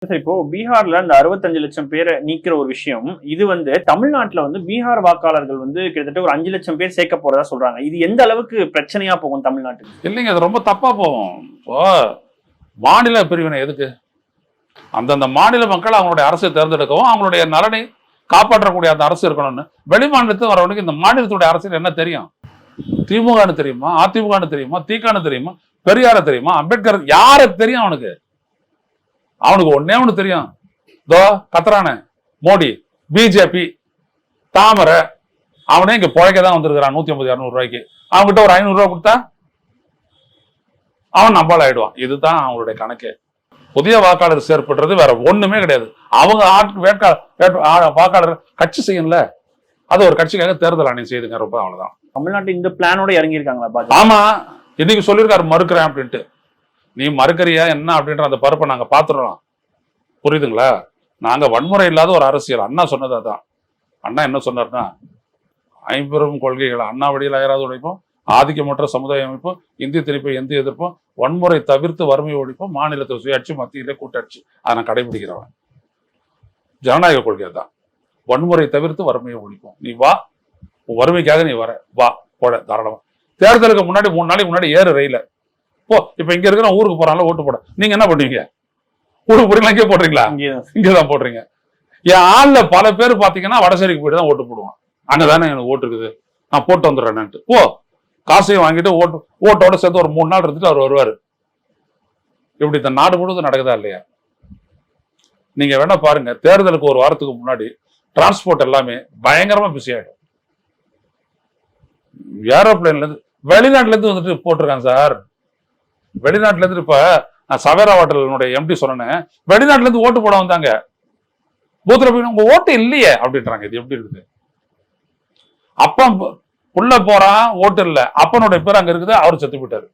Sir, இப்போ பீகார்ல அந்த 65 லட்சம் பேரை நீக்கிற ஒரு விஷயம், இது தமிழ்நாட்டுல பீகார் வாக்காளர்கள் கிட்டத்தட்ட ஒரு 5 லட்சம் பேர் சேர்க்க போறதா சொல்றாங்க. இது எந்த அளவுக்கு பிரச்சனையா போகும் தமிழ்நாட்டுக்கு? இல்லைங்க, அது ரொம்ப தப்பா போகும். இப்போ மாநில பிரிவினை எதுக்கு? அந்தந்த மாநில மக்கள் அவங்களுடைய அரசை தேர்ந்தெடுக்கவும் அவங்களுடைய நலனை காப்பாற்றக்கூடிய அந்த அரசு இருக்கணும்னு. வெளி மாநிலத்தில் வரவனுக்கு இந்த மாநிலத்துடைய அரசியல் என்ன தெரியும்? திமுகன்னு தெரியுமா? அதிமுகன்னு தெரியுமா? திகான்னு தெரியுமா? பெரியார தெரியுமா? அம்பேத்கர் யார தெரியும் அவனுக்கு? அவனுக்கு ஒன்னே ஒண்ணு தெரியும், தோ கத்துறானே மோடி, பிஜேபி, தாமரை. அவனே இங்க புழைக்க தான் வந்திருக்கிறான் 150-200 ரூபாய்க்கு. அவன்கிட்ட ஒரு 500 ரூபாய் கொடுத்தா அவன் நம்பால் ஆயிடுவான். இதுதான் அவங்களுடைய கணக்கு. புதிய வாக்காளர் சேர்ப்படுறது வேற ஒண்ணுமே கிடையாது. அவங்க வாக்காளர் கட்சி செய்யல, அது ஒரு கட்சிக்காக தேர்தல் ஆணையம் செய்துங்க, ரொம்ப அவ்வளவுதான். தமிழ்நாட்டு இந்த பிளானோட இறங்கியிருக்காங்களா? ஆமா, இன்னைக்கு சொல்லியிருக்காரு மறுக்கிறேன் அப்படின்ட்டு. நீ மறுக்கறியா என்ன அப்படின்ற அந்த பருப்பை நாங்க பாத்துறோம், புரியுதுங்களா? நாங்க வன்முறை இல்லாத ஒரு அரசியல். அண்ணா சொன்னது அதான். அண்ணா என்ன சொன்னார்னா, 5 கொள்கைகள் அண்ணா வழியில் அயராது உழைப்போம், ஆதிக்கமற்ற சமுதாய அமைப்பு, இந்திய திணிப்பை எந்த எதிர்ப்போம், வன்முறை தவிர்த்து வறுமை ஒழிப்போம், மாநிலத்தில் சுயாட்சி, மத்தியிலே கூட்டாட்சி. அதை நான் கடைபிடிக்கிறவன். ஜனநாயக கொள்கை தான். வன்முறை தவிர்த்து வறுமையை ஒழிப்போம். நீ வா, வறுமைக்காக நீ வர வா, போட தாராளமா. தேர்தலுக்கு முன்னாடி 3 நாளைக்கு முன்னாடி ஏறு ரயில போ. இப்ப இங்க இருக்கிற ஊருக்கு போறாங்களா ஓட்டு போட, நீங்க என்ன பண்ணுவீங்க? ஊருக்கு போறீங்களா? இங்கே போடுறீங்களா? இங்கதான் போடுறீங்க. என் ஆள்ல பல பேர் பாத்தீங்கன்னா வடசேரிக்கு போயிட்டு தான் ஓட்டு போடுவான். அங்கதானே எனக்கு ஓட்டு இருக்குது, நான் போட்டு வந்துடுறேன்ட்டு. ஓ, காசையும் வாங்கிட்டு ஓட்டோட சேர்த்து ஒரு 3 நாள் இருந்துட்டு அவர் வருவாரு. இப்படி இந்த நாடு முழுவதும் நடக்குதா இல்லையா? நீங்க வேணா பாருங்க, தேர்தலுக்கு ஒரு வாரத்துக்கு முன்னாடி டிரான்ஸ்போர்ட் எல்லாமே பயங்கரமா பிஸி ஆயிடும். ஏரோப்ளைன்ல இருந்து வெளிநாட்டுல இருந்து வந்துட்டு போட்டிருக்காங்க சார். வெளிநாட்டுல இருந்து இப்ப நான் சவேரா ஹோட்டலினுடைய எம்டி சொன்னேன், வெளிநாட்டுல இருந்து ஓட்டு போட வந்தாங்க. பூத்துல போய் உங்க ஓட்டு இல்லையே அப்படின்றாங்க. இது எப்படி இருக்குது? அப்பம் உள்ள போறான், ஓட்டு இல்ல. அப்பனுடைய பேர் அங்க இருக்குது, அவரு செத்து போயிட்டாரு.